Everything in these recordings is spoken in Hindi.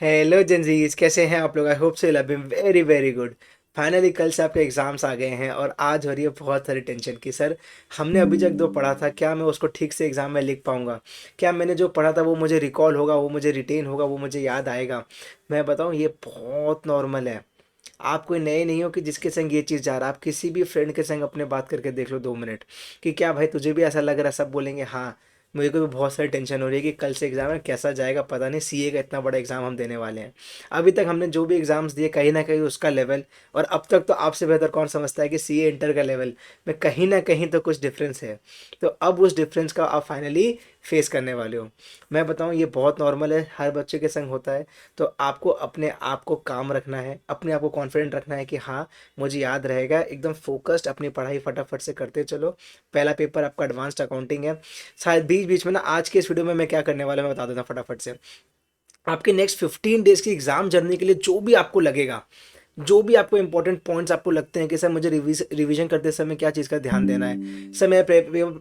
हेलो जनजीज, कैसे हैं आप लोग? I hope so love very very good. Finally कल से आपके एग्जाम्स आ गए हैं और आज हो रही है बहुत सारी टेंशन की। सर, हमने अभी तक जो पढ़ा था, क्या मैं उसको ठीक से एग्जाम में लिख पाऊंगा? क्या मैंने जो पढ़ा था वो मुझे रिकॉल होगा, वो मुझे रिटेन होगा, वो मुझे याद आएगा? मैं बताऊं, ये बहुत नॉर्मल है। आप कोई नए नहीं हो कि जिसके संग ये चीज़ जा रहा है। आप किसी भी फ्रेंड के संग अपने बात करके देख लो 2 मिनट कि क्या भाई तुझे भी ऐसा लग रहा है। सब बोलेंगे हाँ, मुझे को भी बहुत सारी टेंशन हो रही है कि कल से एग्ज़ाम है, कैसा जाएगा पता नहीं। सीए का इतना बड़ा एग्ज़ाम हम देने वाले हैं। अभी तक हमने जो भी एग्ज़ाम्स दिए, कहीं ना कहीं उसका लेवल, और अब तक तो आपसे बेहतर कौन समझता है कि सीए इंटर का लेवल में कहीं ना कहीं तो कुछ डिफरेंस है। तो अब उस डिफरेंस का आप फाइनली फेस करने वाले हो। मैं बताऊं, ये बहुत नॉर्मल है, हर बच्चे के संग होता है। तो आपको अपने आप को काम रखना है, अपने आप को कॉन्फिडेंट रखना है कि हाँ, मुझे याद रहेगा। एकदम फोकस्ड अपनी पढ़ाई फटाफट से करते चलो। पहला पेपर आपका एडवांस्ड अकाउंटिंग है। शायद बीच बीच में ना, आज के इस वीडियो में मैं क्या करने वाला हूं, मैं बता देता हूं फटाफट से। आपके नेक्स्ट 15 डेज की एग्जाम जर्नी के लिए जो भी आपको लगेगा, जो भी आपको इंपॉर्टेंट पॉइंट्स आपको लगते हैं कि सर मुझे रिवीजन करते समय क्या चीज़ का ध्यान देना है, सर मेरा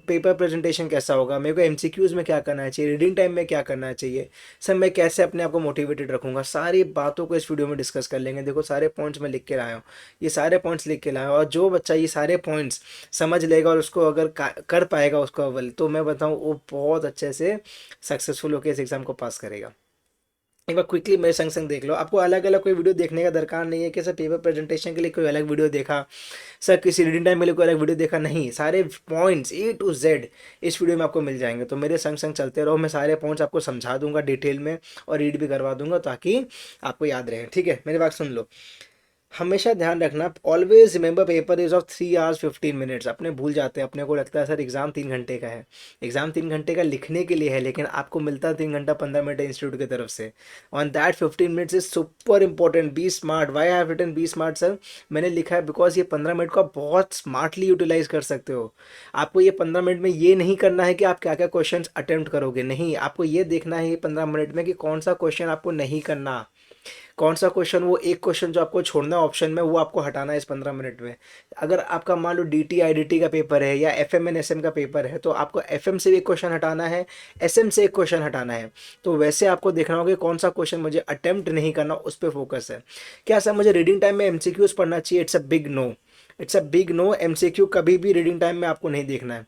पेपर प्रेजेंटेशन कैसा होगा, मेरे को एमसीक्यूज में क्या करना चाहिए, रीडिंग टाइम में क्या करना चाहिए, सर मैं कैसे अपने आप को मोटिवेटेड रखूंगा, सारी बातों को इस वीडियो में डिस्कस कर लेंगे। देखो, सारे पॉइंट्स मैं लिख के लाया हूँ। ये सारे पॉइंट्स लिख के लाया हूँ, और जो बच्चा ये सारे पॉइंट्स समझ लेगा और उसको अगर कर पाएगा उसको अव्वल, तो मैं बताऊँ वो बहुत अच्छे से सक्सेसफुल होकर इस एग्ज़ाम को पास करेगा। एक बार क्विकली मेरे संग संग देख लो। आपको अलग अलग कोई वीडियो देखने का दरकार नहीं है कि सर पेपर प्रेजेंटेशन के लिए कोई अलग वीडियो देखा, सर किसी रीडिंग टाइम के लिए कोई अलग वीडियो देखा। नहीं, सारे पॉइंट्स A to Z इस वीडियो में आपको मिल जाएंगे। तो मेरे संग संग चलते रहो, मैं सारे पॉइंट्स आपको समझा दूंगा डिटेल में, और रीड भी करवा दूंगा ताकि आपको याद रहे। ठीक है, मेरी बात सुन लो। हमेशा ध्यान रखना, always remember paper is of 3 hours 15 minutes। अपने भूल जाते हैं, अपने को लगता है सर एग्जाम 3 घंटे का है। एग्जाम 3 घंटे का लिखने के लिए है, लेकिन आपको मिलता है 3 घंटा 15 मिनट इंस्टीट्यूट की तरफ से। On that 15 minutes is super important. Be smart. Why have written be smart sir? मैंने लिखा है बिकॉज ये 15 मिनट को आप बहुत स्मार्टली यूटिलाइज कर सकते हो। आपको ये 15 मिनट में ये नहीं करना है कि आप क्या क्या क्वेश्चन अटेम्प्ट करोगे, नहीं, आपको ये देखना है ये 15 मिनट में कि कौन सा क्वेश्चन आपको नहीं करना, कौन सा क्वेश्चन, वो एक क्वेश्चन जो आपको छोड़ना है ऑप्शन में, वो आपको हटाना है इस 15 मिनट में। अगर आपका मान लो डीटी आईडीटी का पेपर है या एफएम एंड एसएम का पेपर है, तो आपको एफएम से भी एक क्वेश्चन हटाना है, एसएम से एक क्वेश्चन हटाना है। तो वैसे आपको देखना होगा कि कौन सा क्वेश्चन मुझे अटेम्प्ट नहीं करना, उस पर फोकस है। क्या सर मुझे रीडिंग टाइम में एमसीक्यूज पढ़ना चाहिए? It's a big no. It's a big no. MCQ कभी भी रीडिंग टाइम में आपको नहीं देखना है।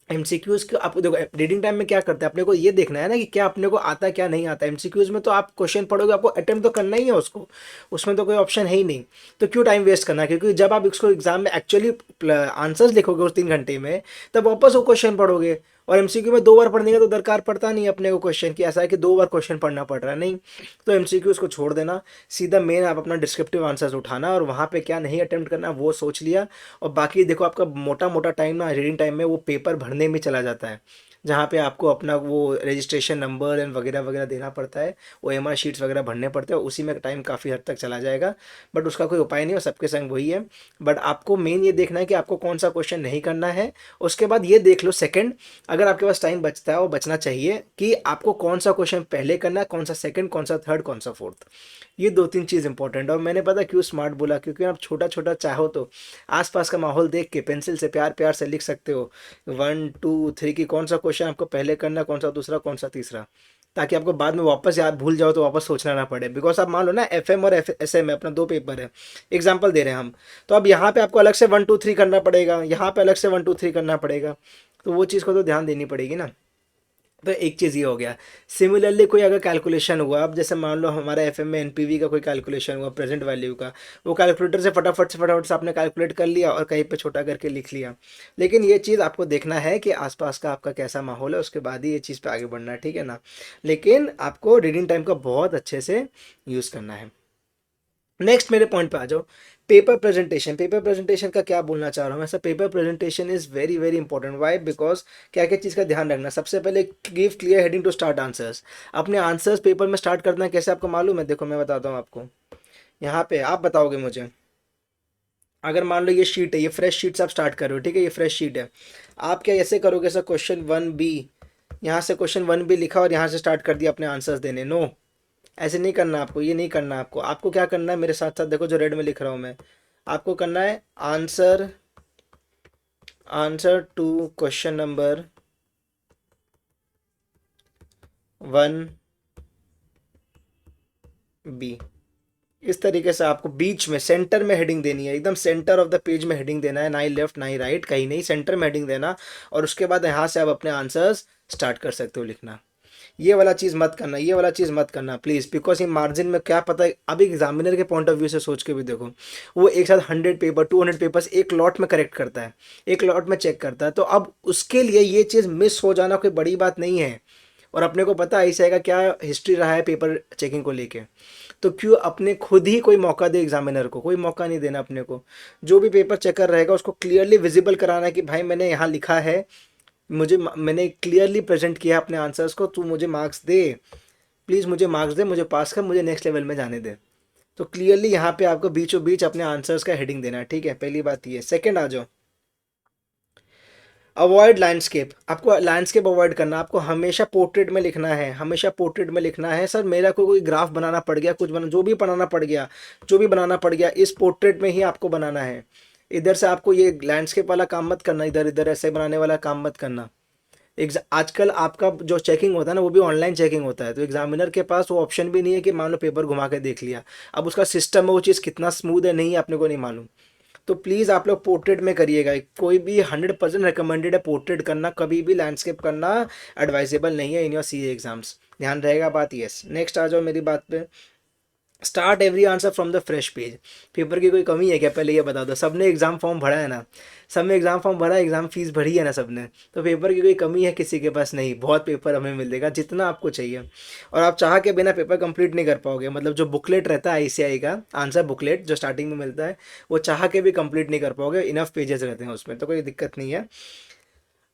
एमसीक्यूज को आपको देखो, रीडिंग टाइम में क्या करते हैं, अपने को ये देखना है ना कि क्या अपने को आता है क्या नहीं आता। एमसीक्यूज में तो आप क्वेश्चन पढ़ोगे, आपको अटेम्प्ट तो करना ही है उसको, उसमें तो कोई ऑप्शन है ही नहीं। तो क्यों टाइम वेस्ट करना? क्योंकि जब आप इसको एग्जाम में एक्चुअली आंसर्स लिखोगे उस 3 घंटे में, तब वापस वो क्वेश्चन पढ़ोगे। और एमसीक्यू में 2 बार पढ़ने का तो दरकार पड़ता नहीं अपने को क्वेश्चन की, ऐसा है कि 2 बार क्वेश्चन पढ़ना पड़ रहा है, नहीं। तो एमसीक्यू उसको छोड़ देना, सीधा मेन आप अपना डिस्क्रिप्टिव आंसर्स उठाना, और वहाँ पे क्या नहीं अटेम्प्ट करना वो सोच लिया। और बाकी देखो, आपका मोटा मोटा टाइम ना रीडिंग टाइम में वो पेपर भरने में चला जाता है, जहाँ पे आपको अपना वो रजिस्ट्रेशन नंबर एंड वगैरह वगैरह देना पड़ता है, वो एमआर शीट्स वगैरह भरने पड़ते हैं, उसी में टाइम काफ़ी हद तक चला जाएगा। बट उसका कोई उपाय नहीं हो, सबके संग वही है। बट आपको मेन ये देखना है कि आपको कौन सा क्वेश्चन नहीं करना है। उसके बाद ये देख लो सेकंड, अगर आपके पास टाइम बचता है, वो बचना चाहिए, कि आपको कौन सा क्वेश्चन पहले करना है, कौन सा सेकंड, कौन सा थर्ड, कौन सा फोर्थ। ये 2 3 चीज़ इंपॉर्टेंट है। और मैंने पता क्यों स्मार्ट बोला, क्योंकि आप छोटा छोटा चाहो तो आसपास का माहौल देख के पेंसिल से प्यार प्यार से लिख सकते हो 1 2 3 की कौन सा क्वेश्चन आपको पहले करना, कौन सा दूसरा, कौन सा तीसरा, ताकि आपको बाद में वापस याद भूल जाओ तो वापस सोचना ना पड़े। बिकॉज आप मान लो ना, एफएम और एसएम में अपना 2 पेपर है, एग्जाम्पल दे रहे हैं हम, तो अब यहाँ पे आपको अलग से 1 2 3 करना पड़ेगा, यहाँ पे अलग से 1 2 3 करना पड़ेगा। तो वो चीज़ को तो ध्यान देनी पड़ेगी ना। तो एक चीज़ ये हो गया। सिमिलरली कोई अगर कैलकुलेशन हुआ, अब जैसे मान लो हमारा एफएम में एनपीवी का कोई कैलकुलेशन हुआ प्रेजेंट वैल्यू का, वो कैलकुलेटर से फटाफट से आपने कैलकुलेट कर लिया और कहीं पे छोटा करके लिख लिया। लेकिन ये चीज़ आपको देखना है कि आसपास का आपका कैसा माहौल है, उसके बाद ही ये चीज़ पे आगे बढ़ना है, ठीक है ना। लेकिन आपको रीडिंग टाइम का बहुत अच्छे से यूज़ करना है। नेक्स्ट मेरे पॉइंट पे आ जाओ। Paper presentation. पेपर प्रेजेंटेशन का क्या बोलना चाह रहा हूँ मैं sir? Paper presentation is very very important. Why? Because क्या क्या चीज़ का ध्यान रखना, सबसे पहले give clear heading to start answers. अपने आंसर्स पेपर में स्टार्ट करना है, कैसे आपको मालूम है? देखो मैं बताता हूँ आपको। यहाँ पे आप बताओगे मुझे, अगर मान लो ये शीट है, ये फ्रेश शीट से आप स्टार्ट कर रहे हो, ठीक है, ये फ्रेश शीट है। आप क्या ऐसे करोगे सर, क्वेश्चन 1B, यहाँ से क्वेश्चन 1B लिखा और यहाँ से स्टार्ट कर दिया अपने आंसर्स देने? नो, ऐसे नहीं करना आपको, ये नहीं करना आपको। आपको क्या करना है, मेरे साथ साथ देखो जो रेड में लिख रहा हूँ मैं, आपको करना है answer, answer to question number 1 B. इस तरीके से आपको बीच में सेंटर में हेडिंग देनी है, एकदम सेंटर ऑफ द पेज में हेडिंग देना है, ना ही लेफ्ट ना ही राइट, कहीं नहीं, सेंटर में हेडिंग देना। और उसके बाद यहाँ से आप अपने आंसर्स स्टार्ट कर सकते हो लिखना। ये वाला चीज़ मत करना, ये वाला चीज़ मत करना प्लीज़, बिकॉज ये मार्जिन में क्या पता है, अभी एग्जामिनर के पॉइंट ऑफ व्यू से सोच के भी देखो, वो एक साथ 100 पेपर 200 पेपर्स एक लॉट में करेक्ट करता है, एक लॉट में चेक करता है, तो अब उसके लिए ये चीज़ मिस हो जाना कोई बड़ी बात नहीं है। और अपने को पता है ऐसा का क्या हिस्ट्री रहा है पेपर चेकिंग को लेके, तो क्यों अपने खुद ही कोई मौका दे, एग्जामिनर को कोई मौका नहीं देना अपने को। जो भी पेपर चेकर रहेगा उसको क्लियरली विजिबल कराना है कि भाई मैंने यहाँ लिखा है, मैंने क्लियरली प्रेजेंट किया अपने आंसर्स को, तू मुझे मार्क्स दे, प्लीज़ मुझे मार्क्स दे, मुझे पास कर, मुझे नेक्स्ट लेवल में जाने दे। तो क्लियरली यहाँ पे आपको बीचों बीच अपने आंसर्स का हेडिंग देना है, ठीक है, पहली बात ये। सेकंड आ जाओ, अवॉइड लैंडस्केप। आपको लैंडस्केप अवॉइड करना, आपको हमेशा पोर्ट्रेट में लिखना है, हमेशा पोर्ट्रेट में लिखना है। सर मेरा कोई ग्राफ बनाना पड़ गया, कुछ बना, जो भी बनाना पड़ गया, जो भी बनाना पड़ गया, इस पोर्ट्रेट में ही आपको बनाना है। इधर से आपको ये लैंडस्केप वाला काम मत करना, इधर इधर ऐसे बनाने वाला काम मत करना। आजकल आपका जो चेकिंग होता है ना, वो भी ऑनलाइन चेकिंग होता है, तो एग्जामिनर के पास वो ऑप्शन भी नहीं है कि मान लो पेपर घुमा के देख लिया। अब उसका सिस्टम है, वो चीज़ कितना स्मूथ है नहीं है अपने को नहीं मालूम। तो प्लीज़ आप लोग पोर्ट्रेट में करिएगा, कोई भी 100% रिकमेंडेड है पोर्ट्रेट करना, कभी भी लैंडस्केप करना एडवाइजेबल नहीं है इन योर सी एग्जाम्स, ध्यान रहेगा बात। यस, नेक्स्ट आ जाओ मेरी बात पे। Start every answer from the fresh page. Paper की कोई कमी है क्या, पहले ये बता दो। सबने एग्जाम फॉर्म भरा है ना, सबने एग्जाम फॉर्म भरा, एग्जाम फीस भरी है ना सबने, तो पेपर की कोई कमी है किसी के पास नहीं, बहुत पेपर हमें मिलेगा जितना आपको चाहिए। और आप चाह के बिना पेपर कंप्लीट नहीं कर पाओगे, मतलब जो बुकलेट रहता है आईसीआई का आंसर बुकलेट जो स्टार्टिंग में मिलता है, वो चाह के भी कंप्लीट नहीं कर पाओगे, इनफ पेजेस रहते हैं उसमें, तो कोई दिक्कत नहीं है।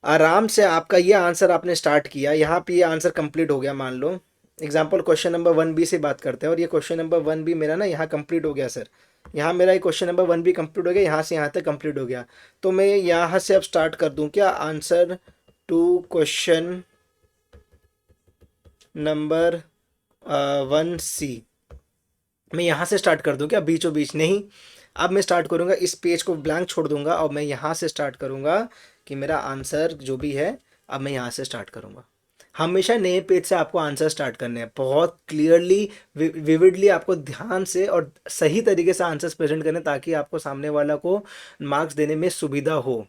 आराम से आपका ये आंसर आपने स्टार्ट किया, यहाँ पे ये आंसर कंप्लीट हो गया मान लो। एग्जाम्पल क्वेश्चन नंबर 1B से बात करते हैं, और ये क्वेश्चन नंबर 1B मेरा ना यहाँ कंप्लीट हो गया सर, यहाँ मेरा ये क्वेश्चन नंबर 1B कंप्लीट हो गया, यहाँ से यहाँ तक कंप्लीट हो गया। तो मैं यहाँ से अब स्टार्ट कर दूँ क्या, answer to question number 1C, मैं यहाँ से स्टार्ट कर दूँ क्या, बीचों बीच नहीं। अब मैं स्टार्ट करूँगा, इस पेज को ब्लैंक छोड़ दूंगा और मैं यहाँ से स्टार्ट करूँगा कि मेरा आंसर जो भी है, अब मैं यहाँ से स्टार्ट करूँगा। हमेशा नए पेज से आपको आंसर स्टार्ट करने हैं, बहुत क्लियरली विविडली आपको ध्यान से और सही तरीके से आंसर्स प्रेजेंट करने, ताकि आपको सामने वाला को मार्क्स देने में सुविधा हो।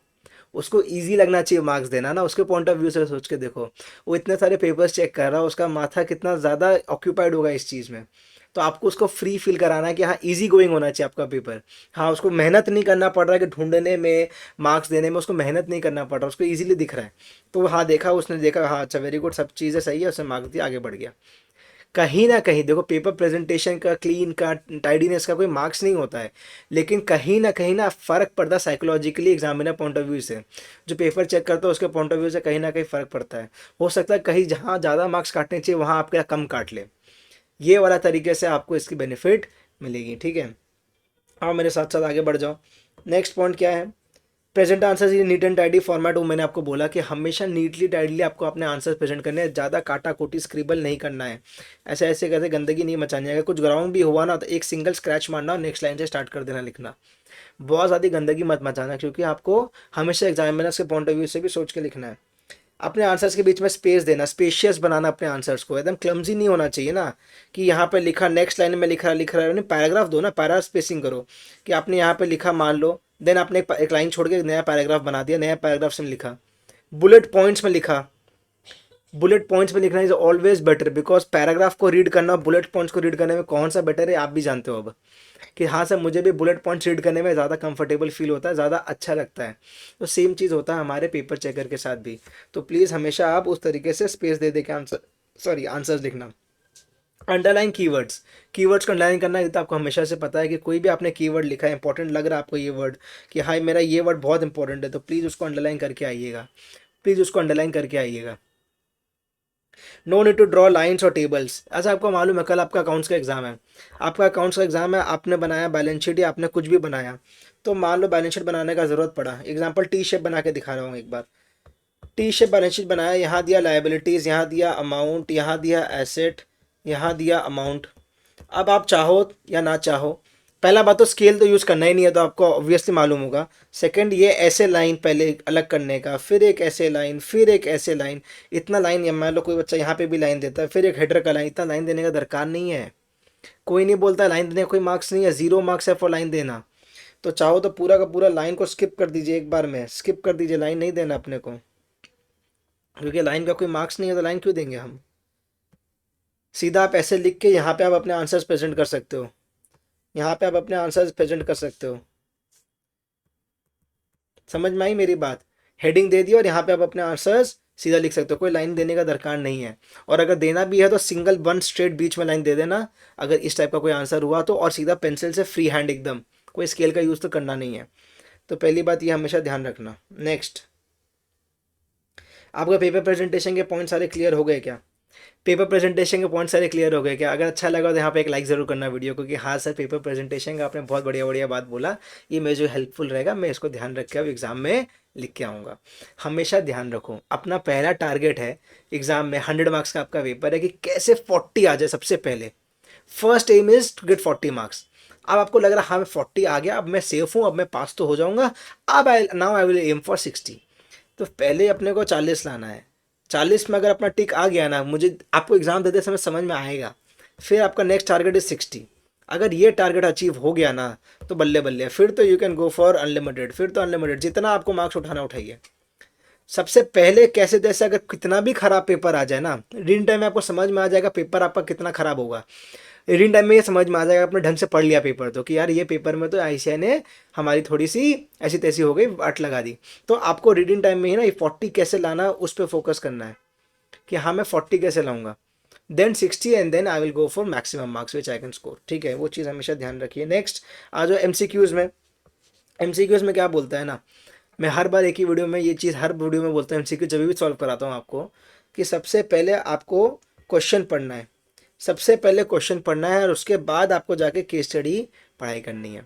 उसको इजी लगना चाहिए मार्क्स देना ना, उसके पॉइंट ऑफ व्यू से सोच के देखो, वो इतने सारे पेपर्स चेक कर रहा है, उसका माथा कितना ज़्यादा ऑक्यूपाइड होगा इस चीज़ में। तो आपको उसको फ्री फील कराना है कि हाँ इजी गोइंग होना चाहिए आपका पेपर। हाँ, उसको मेहनत नहीं करना पड़ रहा है कि ढूंढने में, मार्क्स देने में उसको मेहनत नहीं करना पड़ रहा, उसको इजीली दिख रहा है। तो हाँ देखा, उसने देखा, हाँ अच्छा वेरी गुड, सब चीज़ें सही है, उसने मार्क्स दिया, आगे बढ़ गया। कहीं ना कहीं देखो, पेपर प्रेजेंटेशन का, क्लीन का, टाइडीनेस का कोई मार्क्स नहीं होता है, लेकिन कहीं ना फ़र्क पड़ता है psychologically examiner point of view से, जो पेपर चेक करता है उसके पॉइंट ऑफ व्यू से कहीं ना कहीं फ़र्क पड़ता है। हो सकता है कहीं जहाँ ज़्यादा मार्क्स काटने चाहिए वहाँ आपका कम काट ले, ये वाला तरीके से आपको इसकी बेनिफिट मिलेगी, ठीक है। हाँ, मेरे साथ साथ आगे बढ़ जाओ। नेक्स्ट पॉइंट क्या है, प्रेजेंट आंसर्स ये नीट एंड टाइडी फॉर्मेट। वो मैंने आपको बोला कि हमेशा नीटली टाइडली आपको अपने आंसर्स प्रेजेंट करने हैं, ज़्यादा काटा कोटी स्क्रिबल नहीं करना है, ऐसे ऐसे कैसे गंदगी नहीं मचानी है। अगर कुछ ग्राउंड भी हुआ ना तो एक सिंगल स्क्रैच मारना और नेक्स्ट लाइन से स्टार्ट कर देना लिखना, बहुत ज़्यादा गंदगी मत मचाना, क्योंकि आपको हमेशा एग्जामिनर्स के पॉइंट ऑफ व्यू से भी सोच के लिखना है। अपने आंसर्स के बीच में स्पेस देना, स्पेशियस बनाना अपने आंसर्स को, एकदम क्लमजी नहीं होना चाहिए ना, कि यहाँ पे लिखा नेक्स्ट लाइन में लिख रहा है, पैराग्राफ दो ना, पैरा स्पेसिंग करो, कि आपने यहाँ पे लिखा मान लो, देन आपने एक लाइन छोड़ के नया पैराग्राफ बना दिया, नया पैराग्राफ से लिखा, बुलेट पॉइंट्स में लिखा। बुलेट पॉइंट्स में लिखना is always better, because paragraph को रीड करना और बुलेट पॉइंट्स को रीड करने में कौन सा बेटर है आप भी जानते हो अब, कि हाँ सर मुझे भी बुलेट पॉइंट्स रीड करने में ज़्यादा कंफर्टेबल फील होता है, ज़्यादा अच्छा लगता है। तो सेम चीज़ होता है हमारे पेपर चेकर के साथ भी। तो प्लीज़ हमेशा आप उस तरीके से स्पेस दे के आंसर्स लिखना। अंडरलाइन कीवर्ड्स, कीवर्ड्स को अंडरलाइन करना, ये तो आपको हमेशा से पता है कि कोई भी आपने कीवर्ड लिखा है, इंपॉर्टेंट लग रहा है आपको ये वर्ड, कि हाँ मेरा ये वर्ड बहुत इंपॉर्टेंट है, तो प्लीज़ उसको अंडरलाइन करके आइएगा, प्लीज़ उसको अंडरलाइन करके आइएगा। No need to draw lines और टेबल्स। ऐसा आपको मालूम है कल आपका अकाउंट्स का एग्जाम है, आपका अकाउंट्स का एग्जाम है, आपने बनाया बैलेंस शीट या आपने कुछ भी बनाया, तो मान लो बैलेंस शीट बनाने का ज़रूरत पड़ा, एग्जाम्पल टी शेप बना के दिखा रहा हूँ एक बार। टी शेप बैलेंस शीट बनाया, यहाँ दिया लाइबिलिटीज़, यहाँ दिया अमाउंट, यहाँ दिया एसेट, यहाँ दिया अमाउंट। अब आप चाहो या ना चाहो, पहला बात तो स्केल तो यूज़ करना ही नहीं है, तो आपको ऑब्वियसली मालूम होगा। सेकंड, ये ऐसे लाइन पहले अलग करने का, फिर एक ऐसे लाइन, फिर एक ऐसे लाइन, इतना लाइन, या मान लो कोई बच्चा यहाँ पे भी लाइन देता है, फिर एक हेडर का लाइन, इतना लाइन देने का दरकार नहीं है। कोई नहीं बोलता लाइन देने का कोई मार्क्स नहीं है, 0 मार्क्स है फॉर लाइन देना। तो चाहो तो पूरा का पूरा लाइन को स्किप कर दीजिए, एक बार में स्किप कर दीजिए, लाइन नहीं देना अपने को, क्योंकि लाइन का कोई मार्क्स नहीं है तो लाइन क्यों देंगे हम। सीधा आप ऐसे लिख के यहाँ पे आप अपने आंसर्स प्रेजेंट कर सकते हो, यहाँ पे आप अपने आंसर्स प्रेजेंट कर सकते हो। समझ में आई मेरी बात। हेडिंग दे दी और यहाँ पे आप अपने आंसर्स सीधा लिख सकते हो, कोई लाइन देने का दरकार नहीं है। और अगर देना भी है तो सिंगल वन स्ट्रेट बीच में लाइन दे देना अगर इस टाइप का कोई आंसर हुआ तो, और सीधा पेंसिल से फ्री हैंड एकदम, कोई स्केल का यूज़ तो करना नहीं है। तो पहली बात ये हमेशा ध्यान रखना। नेक्स्ट, आपका पेपर प्रेजेंटेशन के पॉइंट सारे क्लियर हो गए क्या? पेपर प्रेजेंटेशन के पॉइंट सारे क्लियर हो गए क्या? अगर अच्छा लगा तो यहाँ पे एक लाइक ज़रूर करना वीडियो को, कि हाँ सर पेपर प्रेजेंटेशन का आपने बहुत बढ़िया बढ़िया बात बोला, ये मेरे जो हेल्पफुल रहेगा, मैं इसको ध्यान रख के अब एग्ज़ाम में लिख के आऊँगा। हमेशा ध्यान रखो, अपना पहला टारगेट है एग्ज़ाम में 100 मार्क्स का आपका पेपर है, कि कैसे 40 आ जाए सबसे पहले। First aim is to get 40 marks. अब आपको लग रहा है हाँ मैं 40 आ गया, अब मैं सेफ हूँ, अब मैं पास तो हो जाऊँगा, अब आई विल एम फॉर 60। तो पहले अपने को 40 लाना है। 40 में अगर अपना टिक आ गया ना, मुझे आपको एग्ज़ाम देते समय समझ में आएगा। फिर आपका नेक्स्ट टारगेट इज 60। अगर ये टारगेट अचीव हो गया ना तो बल्ले बल्ले, फिर तो you can go for unlimited, फिर तो अनलिमिटेड, जितना आपको मार्क्स उठाना उठाइए। सबसे पहले कैसे तैसे अगर कितना भी खराब पेपर आ जाए ना, रीडिंग टाइम में आपको समझ में आ जाएगा पेपर आपका कितना खराब होगा। रीडिंग टाइम में ये समझ में आ जाएगा आपने ढंग से पढ़ लिया पेपर तो, कि यार ये पेपर में तो आईसीआई ने हमारी थोड़ी सी ऐसी तैसी हो गई, वाट लगा दी। तो आपको रीडिंग टाइम में ही ना ये 40 कैसे लाना उस पर फोकस करना है, कि हाँ मैं 40 कैसे लाऊंगा, then 60 and then I will go for maximum marks which I can score. ठीक है, वो चीज़ हमेशा ध्यान रखिए। नेक्स्ट आ जाओ एमसीक्यूज़ में। एमसीक्यूज़ में क्या बोलता है ना, मैं हर बार एक ही वीडियो में ये चीज़ हर वीडियो में बोलता हूँ, एमसीक्यू जब भी सॉल्व कराता हूँ आपको, कि सबसे पहले आपको क्वेश्चन पढ़ना है, सबसे पहले क्वेश्चन पढ़ना है और उसके बाद आपको जाके केस स्टडी पढ़ाई करनी है,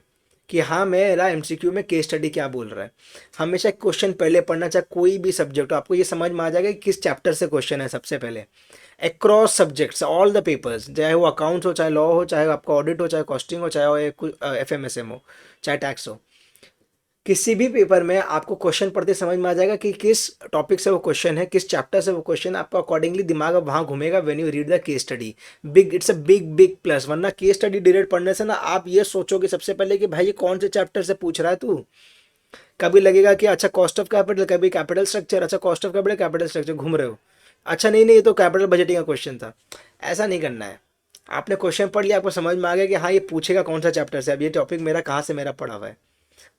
कि हाँ मेरा एमसीक्यू में केस स्टडी क्या बोल रहा है। हमेशा क्वेश्चन पहले पढ़ना, चाहे कोई भी सब्जेक्ट हो, आपको ये समझ में आ जाएगा कि किस चैप्टर से क्वेश्चन है सबसे पहले, across subjects all the papers, चाहे वो अकाउंट्स हो, चाहे लॉ हो, चाहे आपका ऑडिट हो, चाहे कॉस्टिंग हो, चाहे एफएमएसएम हो, चाहे टैक्स हो, किसी भी पेपर में आपको क्वेश्चन पढ़ते समझ में आ जाएगा कि किस टॉपिक से वो क्वेश्चन है, किस चैप्टर से वो क्वेश्चन, आपका अकॉर्डिंगली दिमाग अब वहाँ घूमेगा when you read the case study. Big, it's a big big plus. वरना केस स्टडी डायरेक्ट पढ़ने से ना आप ये सोचोगे सबसे पहले कि भाई ये कौन से चैप्टर से पूछ रहा है तू। कभी लगेगा कि अच्छा कॉस्ट ऑफ कैपिटल, कभी कैपिटल स्ट्रक्चर, अच्छा cost of capital capital structure घूम रहे हो, अच्छा नहीं नहीं ये तो कैपिटल बजटिंग का क्वेश्चन था। ऐसा नहीं करना है। आपने क्वेश्चन पढ़ लिया, आपको समझ में आ गया कि हाँ ये पूछेगा कौन सा चैप्टर से, अब ये टॉपिक मेरा कहाँ से मेरा पढ़ा हुआ है,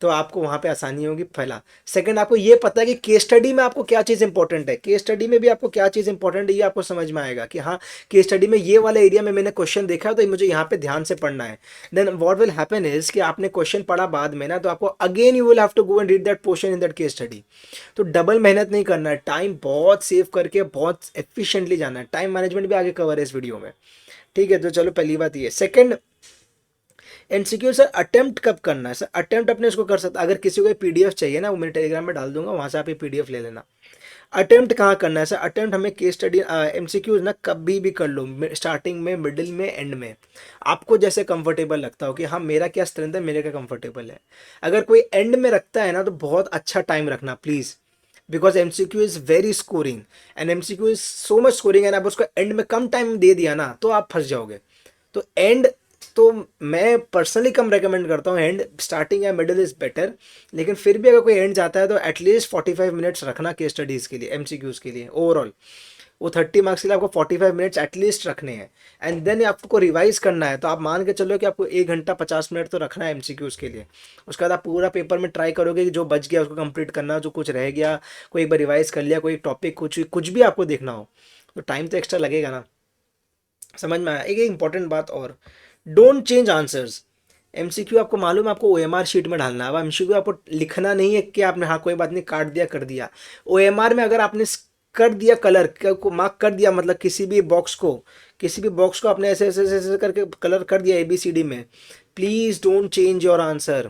तो आपको वहाँ पे आसानी होगी। पहला। सेकंड, आपको ये पता है कि केस स्टडी में आपको क्या चीज़ इंपॉर्टेंट है, केस स्टडी में भी आपको क्या चीज़ इंपॉर्टेंट है ये आपको समझ में आएगा, कि हाँ केस स्टडी में ये वाला एरिया में मैंने क्वेश्चन देखा है तो मुझे यहाँ पे ध्यान से पढ़ना है। Then what will happen is कि आपने क्वेश्चन पढ़ा बाद में ना, तो आपको again you will have to go and read that portion in that case study. तो डबल मेहनत नहीं करना है, टाइम बहुत सेव करके बहुत एफिशिएंटली जाना है। टाइम मैनेजमेंट भी आगे कवर है इस वीडियो में। ठीक है, तो चलो पहली बात ये। सेकंड, एमसीक्यू सर अटेम्प्ट कब करना है? सर अटेम्प्ट अपने इसको कर सकता, अगर किसी को पीडीएफ चाहिए ना वो मेरे टेलीग्राम में डाल दूंगा, वहाँ से आप ये पीडीएफ ले लेना। अटेम्प्ट कहाँ करना है सर? अटेम्प्ट हमें केस स्टडी एमसीक्यूज ना कभी भी कर लो, स्टार्टिंग में, मिडिल में, एंड में, आपको जैसे कंफर्टेबल लगता हो, कि हाँ मेरा क्या स्ट्रेंथ है, मेरे क्या कंफर्टेबल है। अगर कोई एंड में रखता है ना तो बहुत अच्छा टाइम रखना please, because MCQ is very scoring and MCQ is so much scoring, and आप उसको एंड में कम टाइम दे दिया ना तो आप फंस जाओगे। तो एंड तो मैं पर्सनली कम रेकमेंड करता हूँ, एंड स्टार्टिंग या मिडिल इज़ बेटर, लेकिन फिर भी अगर कोई एंड जाता है तो एटलीस्ट 45 मिनट्स रखना केस स्टडीज़ के लिए, एमसीक्यूज़ के लिए ओवरऑल। वो 30 मार्क्स के लिए आपको 45 मिनट्स एटलीस्ट रखने हैं, एंड देन आपको रिवाइज करना है, तो आप मान के चलो कि आपको 1 घंटा 50 मिनट तो रखना है एमसीक्यूज़ के लिए। उसके बाद आप पूरा पेपर में ट्राई करोगे कि जो बच गया उसको कंप्लीट करना, जो कुछ रह गया कोई एक बार रिवाइज कर लिया, कोई टॉपिक कुछ कुछ भी आपको देखना हो तो टाइम तो एक्स्ट्रा लगेगा ना। समझ में आया? एक इंपॉर्टेंट बात और, डोंट चेंज आंसर्स। एमसीक्यू आपको मालूम है आपको ओएमआर शीट में डालना है। अब एमसीक्यू आपको लिखना नहीं है कि आपने हाँ कोई बात नहीं काट दिया कर दिया। ओएमआर में अगर आपने कर दिया कलर को मार्क कर दिया, मतलब किसी भी बॉक्स को आपने ऐसे ऐसे ऐसे करके कलर कर दिया ABCD में, please don't change your answer.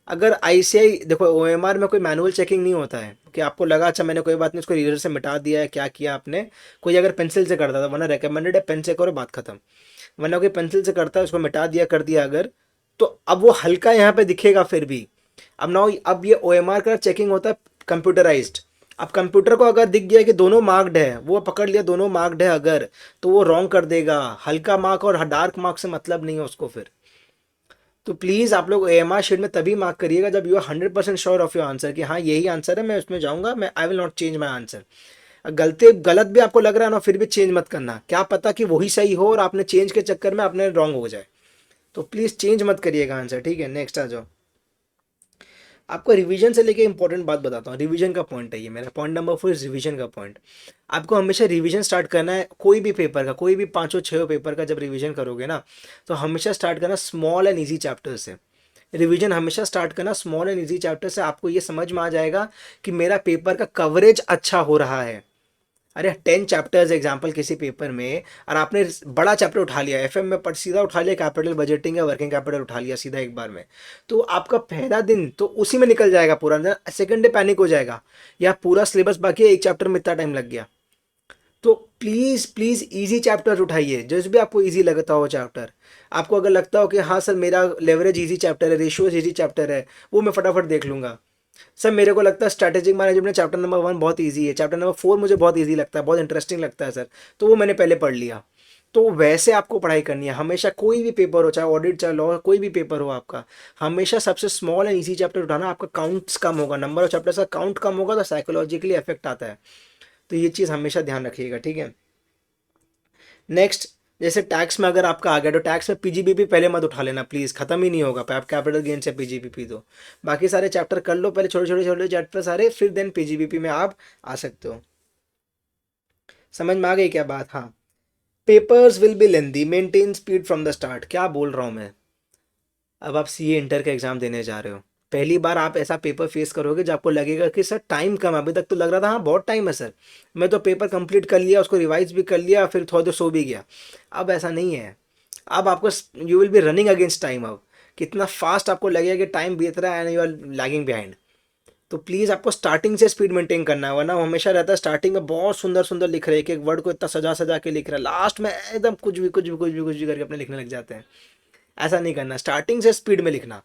अगर आईसीआई देखो ओएमआर में कोई मैनुअल चेकिंग नहीं होता है कि आपको लगा अच्छा मैंने कोई बात नहीं उसको रीडर से मिटा दिया है, क्या किया आपने, कोई अगर पेंसिल से करता था, वरना रिकमेंडेड है पेन से करो बात खत्म, वरना कोई पेंसिल से करता है उसको मिटा दिया कर दिया अगर, तो अब वो हल्का यहाँ पे दिखेगा फिर भी। अब ना अब ये ओएमआर का चेकिंग होता है कंप्यूटराइज्ड। अब कंप्यूटर को अगर दिख गया कि दोनों मार्क्ड है, वो पकड़ लिया दोनों मार्क्ड है अगर, तो वो रॉन्ग कर देगा। हल्का मार्क और डार्क मार्क से मतलब नहीं है उसको फिर। तो प्लीज़ आप लोग एएमआर शीट में तभी मार्क करिएगा जब you are 100% sure of your answer कि हाँ यही आंसर है, मैं उसमें जाऊंगा, मैं I will not change my answer. गलती गलत भी आपको लग रहा है ना, फिर भी चेंज मत करना, क्या पता कि वही सही हो और आपने चेंज के चक्कर में आपने रॉन्ग हो जाए। तो प्लीज़ चेंज मत करिएगा आंसर, ठीक है। नेक्स्ट आ जाओ। आपको रिवीजन से लेके इंपॉर्टेंट बात बताता हूँ, रिवीजन का पॉइंट है ये मेरा, पॉइंट नंबर 4 रिवीजन का पॉइंट। आपको हमेशा रिवीजन स्टार्ट करना है कोई भी पेपर का, कोई भी पाँचों छः पेपर का जब रिवीजन करोगे ना, तो हमेशा स्टार्ट करना स्मॉल एंड ईजी चैप्टर से। रिवीजन हमेशा स्टार्ट करना स्मॉल एंड ईजी चैप्टर से। आपको ये समझ में आ जाएगा कि मेरा पेपर का कवरेज अच्छा हो रहा है। अरे 10 चैप्टर्स एग्जाम्पल किसी पेपर में, और आपने बड़ा चैप्टर उठा लिया, एफएम में पढ़ सीधा उठा लिया, कैपिटल बजटिंग या वर्किंग कैपिटल उठा लिया सीधा एक बार में, तो आपका पहला दिन तो उसी में निकल जाएगा पूरा, सेकंड डे पैनिक हो जाएगा, या पूरा सिलेबस बाकी है, एक चैप्टर में इतना टाइम लग गया। तो प्लीज़ प्लीज़ इजी चैप्टर उठाइए, जो भी आपको इजी लगता हो चैप्टर। आपको अगर लगता हो कि हाँ सर मेरा लेवरेज इजी चैप्टर है, रेशियोज इजी चैप्टर है, वो मैं फटाफट देख लूँगा। सर मेरे को लगता है स्ट्रैटेजिक मैनेजमेंट चैप्टर नंबर 1 बहुत इजी है, चैप्टर नंबर 4 मुझे बहुत इजी लगता है, बहुत इंटरेस्टिंग लगता है सर, तो वो मैंने पहले पढ़ लिया। तो वैसे आपको पढ़ाई करनी है हमेशा, कोई भी पेपर हो, चाहे ऑडिट चाहे लॉ, कोई भी पेपर हो आपका, हमेशा सबसे स्मॉल एंड इजी चैप्टर उठाना। आपका काउंट्स कम होगा, नंबर ऑफ चैप्टर्स का काउंट कम होगा, तो साइकोलॉजिकली इफेक्ट आता है। तो ये चीज़ हमेशा ध्यान रखिएगा, ठीक है। नेक्स्ट, जैसे टैक्स में अगर आपका आ गया, तो टैक्स में पीजीबीपी पहले मत उठा लेना प्लीज़, खत्म ही नहीं होगा आप कैपिटल गेन से पीजीबीपी दो। बाकी सारे चैप्टर कर लो पहले, छोटे छोटे छोटे चैप्टर सारे, फिर देन पीजीबीपी में आप आ सकते हो। समझ में आ गई क्या बात? हाँ। Papers will be lengthy, maintain speed from the start. क्या बोल रहा हूँ मैं? अब आप सीए इंटर का एग्जाम देने जा रहे हो, पहली बार आप ऐसा पेपर फेस करोगे जब आपको लगेगा कि सर टाइम कम है। अभी तक तो लग रहा था हाँ बहुत टाइम है सर, मैं तो पेपर कंप्लीट कर लिया, उसको रिवाइज भी कर लिया, फिर थोड़ा देर सो भी गया। अब ऐसा नहीं है, अब आपको you will be running against time. अब कितना फास्ट आपको लगेगा कि टाइम बीत रहा है and you are lagging behind. तो प्लीज़ आपको स्टार्टिंग से स्पीड मेंटेन करना है, वरना हमेशा रहता है स्टार्टिंग में बहुत सुंदर सुंदर लिख रहे हैं, एक एक वर्ड को इतना सजा सजा के लिख रहा है, लास्ट में एकदम कुछ भी कुछ भी कुछ भी कुछ भी करके अपने लिखने लग जाते हैं। ऐसा नहीं करना, स्टार्टिंग से स्पीड में लिखना।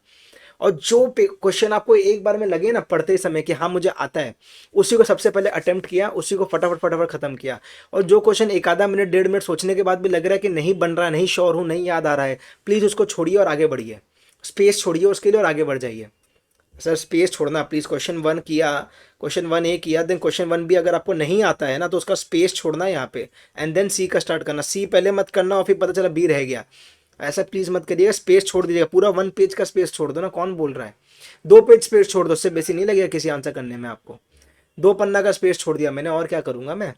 और जो क्वेश्चन आपको एक बार में लगे ना पढ़ते समय कि हाँ मुझे आता है, उसी को सबसे पहले अटेम्प्ट किया, उसी को फटाफट फटाफट खत्म किया। और जो क्वेश्चन एक आधा मिनट 1.5 मिनट सोचने के बाद भी लग रहा है कि नहीं बन रहा है, नहीं श्योर हूँ, नहीं याद आ रहा है, प्लीज़ उसको छोड़िए और आगे बढ़िए, स्पेस छोड़िए उसके लिए और आगे बढ़ जाइए। सर स्पेस छोड़ना प्लीज़, क्वेश्चन 1 किया, क्वेश्चन 1A किया, देन क्वेश्चन 1B अगर आपको नहीं आता है ना, तो उसका स्पेस छोड़ना है यहाँ पे, एंड देन सी का स्टार्ट करना। सी पहले मत करना और फिर पता चला बी रह गया, ऐसा प्लीज़ मत करिएगा। स्पेस छोड़ दीजिएगा, पूरा 1 पेज का स्पेस छोड़ दो ना, कौन बोल रहा है? 2 पेज स्पेस छोड़ दो, उससे बेसी नहीं लगेगा किसी आंसर करने में आपको। 2 पन्ना का स्पेस छोड़ दिया मैंने, और क्या करूँगा मैं?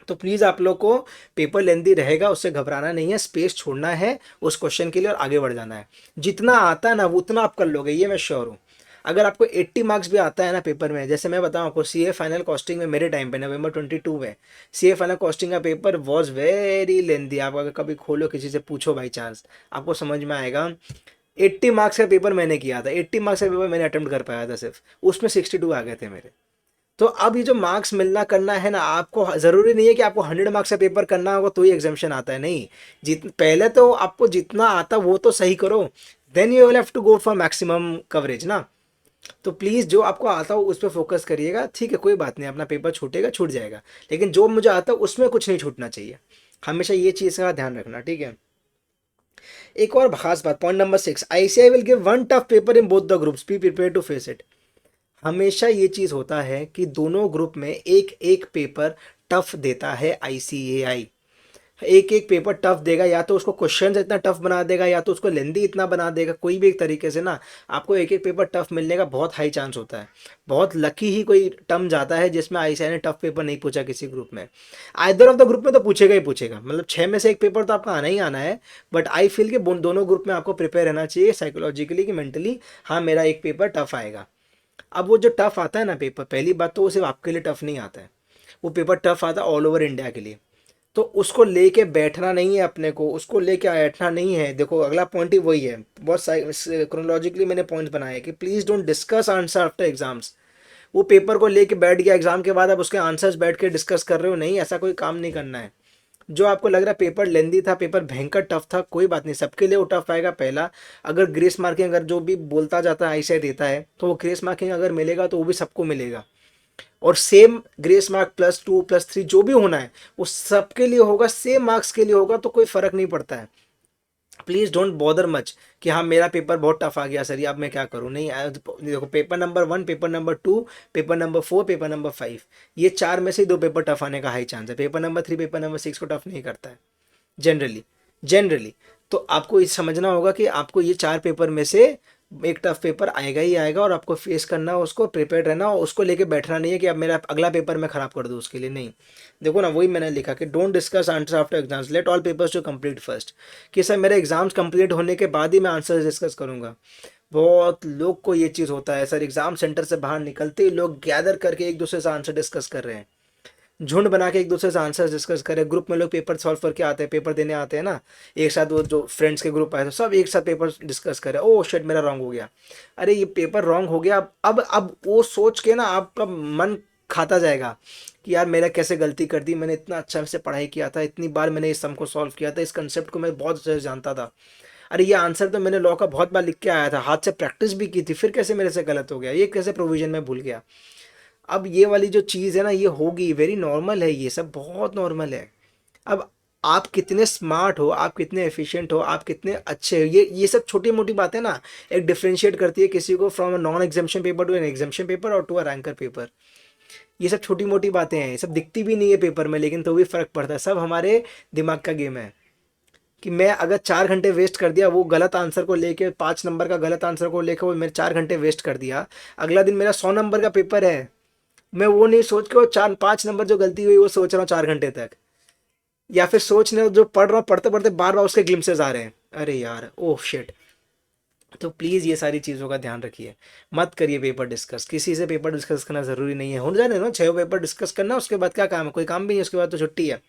तो प्लीज़ आप लोग को पेपर लेंदी रहेगा, उससे घबराना नहीं है, स्पेस छोड़ना है उस क्वेश्चन के लिए और आगे बढ़ जाना है। जितना आता है ना वो उतना आप कर लोगे, ये मैं श्योर हूँ। अगर आपको 80 मार्क्स भी आता है ना पेपर में, जैसे मैं बताऊँ आपको, सीए फाइनल कॉस्टिंग में मेरे टाइम पे नवंबर 22 में सीए फाइनल कॉस्टिंग का पेपर वॉज वेरी लेंदी। आप अगर कभी खोलो किसी से पूछो बाई चांस, आपको समझ में आएगा। 80 मार्क्स का पेपर मैंने किया था, 80 मार्क्स का पेपर मैंने अटेम्प्ट कर पाया था सिर्फ, उसमें 62 आ गए थे मेरे। तो अब ये जो मार्क्स मिलना करना है ना, आपको ज़रूरी नहीं है कि आपको 100 मार्क्स का पेपर करना होगा तो ही एग्जामेशन आता है, नहीं। पहले तो आपको जितना आता वो तो सही करो, then you will have to go for maximum coverage ना। तो प्लीज़ जो आपको आता हो उस पर फोकस करिएगा, ठीक है, कोई बात नहीं, अपना पेपर छूटेगा छूट जाएगा, लेकिन जो मुझे आता है उसमें कुछ नहीं छूटना चाहिए। हमेशा ये चीज़ का ध्यान रखना, ठीक है। एक और खास बात, point number 6, ICI will give 1 tough paper in both the groups, be prepare to face it. हमेशा ये चीज़ होता है कि दोनों ग्रुप में एक एक पेपर टफ देता है आईसीएआई। एक एक पेपर टफ देगा, या तो उसको क्वेश्चन इतना टफ बना देगा, या तो उसको लेंदी इतना बना देगा, कोई भी एक तरीके से ना आपको एक एक पेपर टफ मिलने का बहुत हाई चांस होता है। बहुत लकी ही कोई टर्म जाता है जिसमें आईसीआई ने टफ पेपर नहीं पूछा किसी ग्रुप में। आइदर ऑफ द ग्रुप में तो पूछेगा ही पूछेगा, मतलब 6 में से एक पेपर तो आपका आना ही आना है। बट आई फील कि दोनों ग्रुप में आपको प्रिपेयर रहना चाहिए साइकोलॉजिकली कि मेंटली, हाँ मेरा एक पेपर टफ आएगा। अब वो जो टफ आता है ना पेपर, पहली बात तो वो सिर्फ आपके लिए टफ नहीं आता है, वो पेपर टफ आता है ऑल ओवर इंडिया के लिए। तो उसको लेके बैठना नहीं है अपने को, उसको लेके बैठना नहीं है। देखो अगला पॉइंट ही वही है, बहुत क्रोनोलॉजिकली मैंने पॉइंट बनाया है कि please don't discuss answer after exams. वो पेपर को लेके बैठ गया, एग्जाम के बाद आप उसके आंसर्स बैठ के डिस्कस कर रहे हो, नहीं, ऐसा कोई काम नहीं करना है। जो आपको लग रहा है पेपर लेंदी था, पेपर भयंकर टफ था, कोई बात नहीं, सबके लिए वो टफ आएगा पहला। अगर ग्रेस मार्किंग, अगर जो भी बोलता जाता है ऐसे देता है, तो वो ग्रेस मार्किंग अगर मिलेगा तो वो भी सबको मिलेगा। और सेम ग्रेस मार्क +2 +3 जो भी होना है वो सबके लिए होगा, सेम मार्क्स के लिए होगा, तो कोई फर्क नहीं पड़ता है। प्लीज़ डोंट बॉदर मच कि हाँ मेरा पेपर बहुत टफ आ गया सर, ये अब मैं क्या करूँ। नहीं देखो, paper number 1, paper number 2, paper number 4, paper number 5, ये चार में से 2 पेपर टफ आने का हाई चांस है। पेपर नंबर 3, पेपर नंबर 6 को टफ नहीं करता है जनरली। तो आपको ये समझना होगा कि आपको ये चार पेपर में से एक टफ पेपर आएगा ही आएगा, और आपको फेस करना है, उसको प्रिपेयर रहना, और उसको लेके बैठना नहीं है कि अब मेरा अगला पेपर मैं खराब कर दूँ उसके लिए। नहीं, देखो ना, वही मैंने लिखा कि don't discuss answer after exams, let all papers to complete first. कि सर मेरे एग्जाम्स कंप्लीट होने के बाद ही मैं आंसर डिस्कस करूंगा। बहुत लोग को ये चीज़ होता है सर, एग्जाम सेंटर से बाहर निकलते ही लोग गैदर करके एक दूसरे से आंसर डिस्कस कर रहे हैं, झुंड बना के एक दूसरे से आंसर डिस्कस करें। ग्रुप में लोग पेपर सॉल्व करके आते हैं, पेपर देने आते हैं ना, एक साथ, वो जो फ्रेंड्स के ग्रुप आए थे सब एक साथ पेपर डिस्कस करें। ओह शिट, मेरा रॉन्ग हो गया, अरे ये पेपर रॉन्ग हो गया। अब वो सोच के ना आपका मन खाता जाएगा कि यार मेरा कैसे गलती कर दी, मैंने इतना अच्छा से पढ़ाई किया था, इतनी बार मैंने इस सम को सॉल्व किया था, इस कंसेप्ट को मैं बहुत अच्छे से जानता था, अरे ये आंसर तो मैंने लॉ का बहुत बार लिख के आया था, हाथ से प्रैक्टिस भी की थी, फिर कैसे मेरे से गलत हो गया, ये कैसे प्रोविजन में भूल गया। अब ये वाली जो चीज़ है ना, ये होगी, वेरी नॉर्मल है, ये सब बहुत नॉर्मल है। अब आप कितने स्मार्ट हो, आप कितने एफिशिएंट हो, आप कितने अच्छे हो, ये सब छोटी मोटी बातें ना एक डिफरेंशिएट करती है किसी को from a non examination paper to an examination paper और टू अ रैंकर पेपर। ये सब छोटी मोटी बातें हैं, ये सब दिखती भी नहीं है पेपर में, लेकिन तो भी फर्क पड़ता है। सब हमारे दिमाग का गेम है कि मैं अगर 4 घंटे वेस्ट कर दिया वो गलत आंसर को लेके, 5 नंबर का गलत आंसर को लेकर वो मैंने 4 घंटे वेस्ट कर दिया, अगला दिन मेरा 100 नंबर का पेपर है, मैं वो नहीं सोच के वो 4 5 नंबर जो गलती हुई वो सोच रहा हूँ 4 घंटे तक, या फिर सोच रहे हो जो पढ़ रहा हूँ, पढ़ते पढ़ते बार बार उसके ग्लिम्सेस आ रहे हैं, अरे यार ओह शिट। तो प्लीज़ ये सारी चीज़ों का ध्यान रखिए, मत करिए पेपर डिस्कस, किसी से पेपर डिस्कस करना ज़रूरी नहीं है। हो जाने ना 6 पेपर डिस्कस करना, उसके बाद क्या काम है, कोई काम भी नहीं, उसके बाद तो छुट्टी है,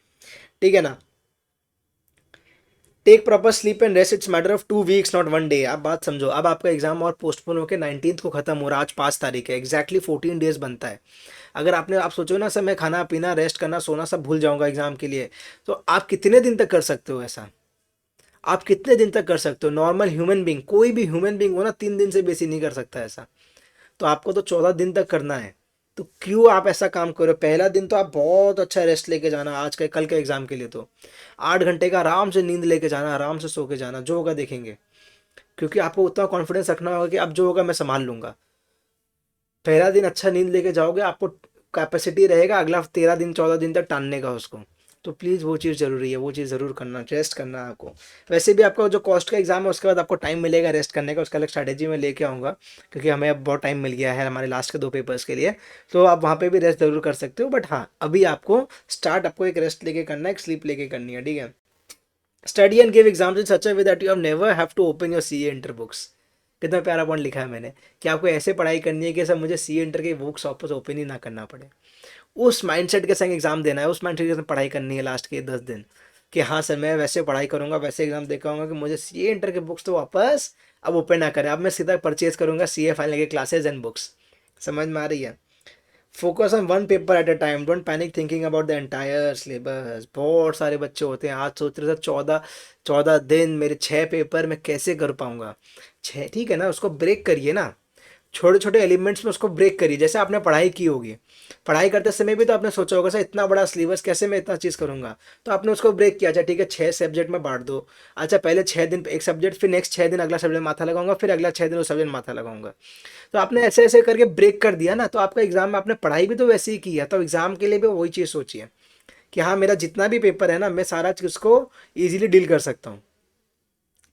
ठीक है ना। Take proper sleep and rest, it's matter of 2 weeks not 1 day. आप बात समझो, अब आपका एग्जाम और पोस्टपोन होकर 19th को खत्म हो रहा है, आज 5 तारीख है, एग्जैक्टली 14 डेज बनता है। अगर आप सोचो ना सर मैं खाना पीना रेस्ट करना सोना सब भूल जाऊंगा एग्जाम के लिए, तो आप कितने दिन तक कर सकते हो ऐसा, आप कितने दिन तक कर सकते हो। नॉर्मल ह्यूमन बींग, कोई भी ह्यूमन बींग हो ना, 3 दिन से बेसी नहीं कर सकता ऐसा। तो आपको तो 14 दिन तक करना है, तो क्यों आप ऐसा काम करो। पहला दिन तो आप बहुत अच्छा रेस्ट लेके जाना, आज के कल के एग्जाम के लिए तो 8 घंटे का आराम से नींद लेके जाना, आराम से सो के जाना, जो होगा देखेंगे। क्योंकि आपको उतना कॉन्फिडेंस रखना होगा कि अब जो होगा मैं संभाल लूंगा। पहला दिन अच्छा नींद लेके जाओगे, आपको कैपेसिटी रहेगा अगला 13 दिन 14 दिन तक टालने का उसको। तो प्लीज़ वो चीज़ ज़रूरी है, वो चीज़ ज़रूर करना, रेस्ट करना है आपको। वैसे भी आपका जो कॉस्ट का एग्जाम है उसके बाद आपको टाइम मिलेगा रेस्ट करने का, उसका अलग स्ट्रैटेजी में लेके आऊँगा, क्योंकि हमें अब बहुत टाइम मिल गया है हमारे लास्ट के 2 पेपर्स के लिए। तो आप वहाँ पे भी रेस्ट ज़रूर कर सकते हो, बट हाँ अभी आपको स्टार्ट आपको एक रेस्ट लेके करना है, एक स्लीप लेके करनी है, ठीक है। Study and give exams in such a way that you have never have to open your C A inter books. कितना प्यारा पॉइंट लिखा है मैंने, कि आपको ऐसे पढ़ाई करनी है कि सब मुझे सी इंटर के बुक्स वापस ओपन ही ना करना पड़े। उस माइंडसेट के संग एग्जाम देना है, उस माइंडसेट के संग पढ़ाई करनी है लास्ट के 10 दिन, कि हाँ सर मैं वैसे पढ़ाई करूंगा, वैसे एग्जाम दे के आऊंगा कि मुझे सी इंटर के बुक्स तो वापस अब ओपन ना करें, अब मैं सीधा परचेज करूंगा सी ए फाइनल के क्लासेज एंड बुक्स। समझ में आ रही है। Focus on one paper at a time, don't panic thinking about the entire syllabus. बहुत सारे बच्चे होते हैं आज सोच रहे थे 14 14 दिन मेरे 6 पेपर मैं कैसे कर पाऊंगा। छः ठीक है ना, उसको ब्रेक करिए ना, छोटे छोटे एलिमेंट्स में उसको ब्रेक करिए। जैसे आपने पढ़ाई की होगी, पढ़ाई करते समय भी तो आपने सोचा होगा सर इतना बड़ा सिलेबस कैसे मैं इतना चीज़ करूंगा, तो आपने उसको ब्रेक किया। अच्छा ठीक है, 6 सब्जेक्ट में बांट दो। अच्छा पहले 6 दिन एक सब्जेक्ट, फिर नेक्स्ट 6 दिन अगला सब्जेक्ट माथा लगाऊंगा, फिर अगला 6 दिन उस सब्जेक्ट माथा लगाऊंगा। तो आपने ऐसे ऐसे करके ब्रेक कर दिया ना, तो आपका एग्जाम में आपने पढ़ाई भी तो वैसे ही की है, तो एग्जाम के लिए भी वही चीज़ सोचिए कि हाँ मेरा जितना भी पेपर है ना, मैं सारा चीज़ को ईजिली डील कर सकता हूँ।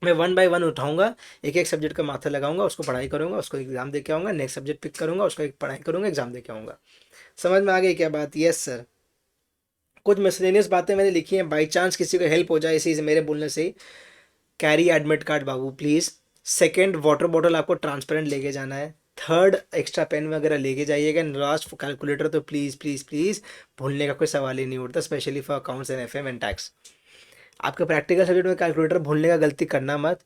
मैं 1 बाय 1 उठाऊंगा, एक एक सब्जेक्ट का माथा लगाऊंगा, उसको पढ़ाई करूंगा, उसको एग्जाम दे के आऊंगा, नेक्स्ट सब्जेक्ट पिक करूंगा, उसका एक पढ़ाई करूंगा, एग्जाम दे के आऊंगा। समझ में आ गई क्या बात। Yes sir. कुछ मिसलेनियस बातें मैंने लिखी हैं, बाई चांस किसी को हेल्प हो जाए इसी से मेरे बोलने से। कैरी एडमिट कार्ड बाबू प्लीज़। सेकेंड, वाटर बॉटल आपको ट्रांसपेरेंट लेके जाना है। थर्ड, एक्स्ट्रा पेन वगैरह लेके जाइएगा। लास्ट, कैलकुलेटर तो प्लीज़ प्लीज़ प्लीज़ भूलने का कोई सवाल ही नहीं उठता, specially for accounts and F M and tax. आपके प्रैक्टिकल सब्जेक्ट में कैलकुलेटर भूलने का गलती करना मत।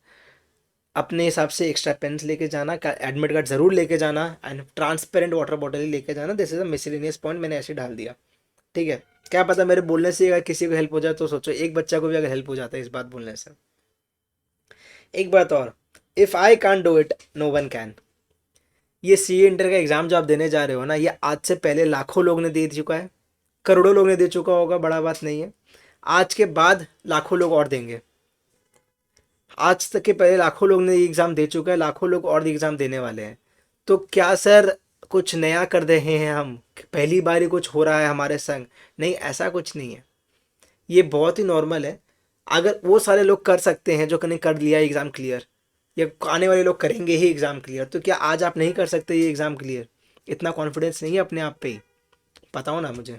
अपने हिसाब से एक्स्ट्रा पेन्स लेके जाना, एडमिट कार्ड ज़रूर लेके जाना, एंड ट्रांसपेरेंट वाटर बॉटल ही लेके जाना। This is a miscellaneous point, मैंने ऐसे डाल दिया, ठीक है। क्या पता मेरे बोलने से अगर किसी को हेल्प हो जाए, तो सोचो एक बच्चा को भी अगर हेल्प हो जाता है इस बात बोलने से। एक बात और, if I can do it no one can. ये सी इंटर का एग्ज़ाम जो आप देने जा रहे हो ना, ये आज से पहले लाखों लोग ने दे चुका है, करोड़ों लोग ने दे चुका होगा, बड़ा बात नहीं है। आज के बाद लाखों लोग और देंगे। आज तक के पहले लाखों लोग ने ये एग्ज़ाम दे चुका है, लाखों लोग और एग्ज़ाम देने वाले हैं। तो क्या सर कुछ नया कर रहे हैं हम, पहली बार ही कुछ हो रहा है हमारे संग? नहीं, ऐसा कुछ नहीं है। ये बहुत ही नॉर्मल है। अगर वो सारे लोग कर सकते हैं जो कने कर लिया एग्ज़ाम क्लियर, या आने वाले लोग करेंगे ही एग्ज़ाम क्लियर, तो क्या आज आप नहीं कर सकते ये एग्ज़ाम क्लियर? इतना कॉन्फिडेंस नहीं है अपने आप पे ही? बताओ ना मुझे।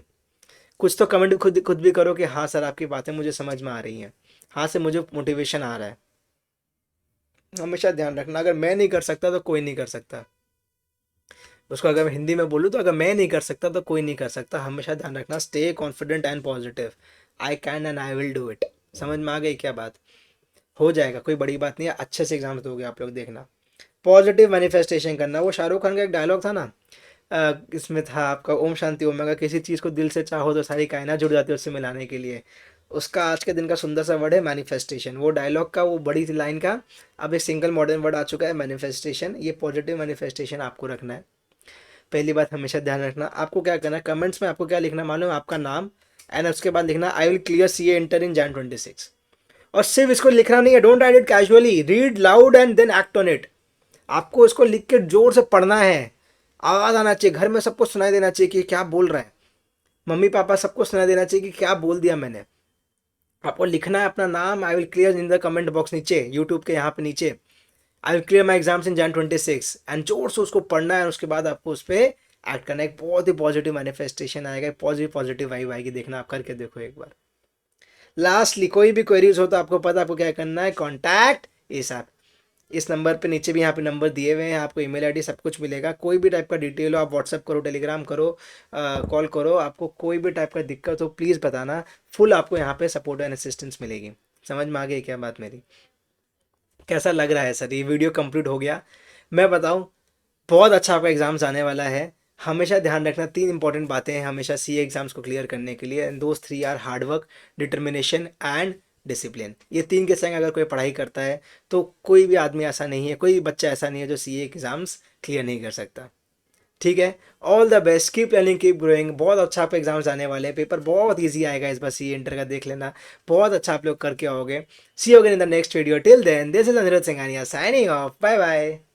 कुछ तो कमेंट खुद खुद भी करो कि हाँ सर आपकी बातें मुझे समझ में आ रही हैं, हाँ से मुझे मोटिवेशन आ रहा है। हमेशा ध्यान रखना, अगर मैं नहीं कर सकता तो कोई नहीं कर सकता। उसको अगर मैं हिंदी में बोलूँ तो अगर मैं नहीं कर सकता तो कोई नहीं कर सकता। हमेशा ध्यान रखना, stay confident and positive. I can and I will do it. समझ में आ गई क्या बात? हो जाएगा, कोई बड़ी बात नहीं है। अच्छे से एग्जाम दोगे आप लोग, देखना। पॉजिटिव मैनिफेस्टेशन करना। वो शाहरुख खान का एक डायलॉग था ना, इसमें था आपका ओम शांति ओम, अगर किसी चीज़ को दिल से चाहो तो सारी कायनात जुड़ जाती है उससे मिलाने के लिए। उसका आज के दिन का सुंदर सा वर्ड है मैनिफेस्टेशन। वो डायलॉग का वो बड़ी सी लाइन का अब एक सिंगल मॉडर्न वर्ड आ चुका है, मैनिफेस्टेशन। ये पॉजिटिव मैनिफेस्टेशन आपको रखना है। पहली बात हमेशा ध्यान रखना। आपको क्या करना है, कमेंट्स में आपको क्या लिखना मालूम है? आपका नाम, एंड उसके बाद लिखना I will clear C A inter in Jan 26। और सिर्फ इसको लिखना नहीं है, don't write it casually, read loud and then act on it. आपको इसको लिख के जोर से पढ़ना है, आवाज़ आना चाहिए, घर में सबको सुनाई देना चाहिए कि क्या बोल रहे हैं, मम्मी पापा सबको सुनाई देना चाहिए कि क्या बोल दिया मैंने। आपको लिखना है अपना नाम, आई will clear in the comment box नीचे, यूट्यूब के यहाँ पे नीचे, आई will clear my exams in Jan 26, and जोर से उसको पढ़ना है। उसके बाद आपको उस पर एक्ट करना है। एक बहुत ही पॉजिटिव मैनिफेस्टेशन आएगा, एक पॉजिटिव वाइब आएगी। देखना, आप करके देखो एक बार। लास्टली, कोई भी क्वेरीज हो तो आपको पता आपको क्या करना है, कॉन्टैक्ट इस ऐप। इस नंबर पे नीचे भी यहाँ पे नंबर दिए हुए हैं, आपको ईमेल आईडी सब कुछ मिलेगा। कोई भी टाइप का डिटेल हो आप व्हाट्सअप करो, टेलीग्राम करो, कॉल करो। आपको कोई भी टाइप का दिक्कत हो प्लीज़ बताना, फुल आपको यहाँ पे सपोर्ट एंड असिस्टेंस मिलेगी। समझ में आ गई क्या बात मेरी? कैसा लग रहा है सर? ये वीडियो कंप्लीट हो गया। मैं बताऊँ, बहुत अच्छा आपका एग्ज़ाम्स आने वाला है। हमेशा ध्यान रखना, तीन इंपॉर्टेंट बातें हैं हमेशा सी एग्ज़ाम्स को क्लियर करने के लिए, and those three are hard work, determination and discipline. ये तीन के संग अगर कोई पढ़ाई करता है तो कोई भी आदमी ऐसा नहीं है, कोई बच्चा ऐसा नहीं है जो सी एग्ज़ाम्स क्लियर नहीं कर सकता। ठीक है, all the best, keep learning, keep growing. बहुत अच्छा आप एग्जाम्स आने वाले हैं, पेपर बहुत ईजी आएगा इस बार सी इंटर का, देख लेना। बहुत अच्छा आप लोग करके आओगे। See you again in the next video. Till then, this is Aniruddh Singhania signing off. Bye bye.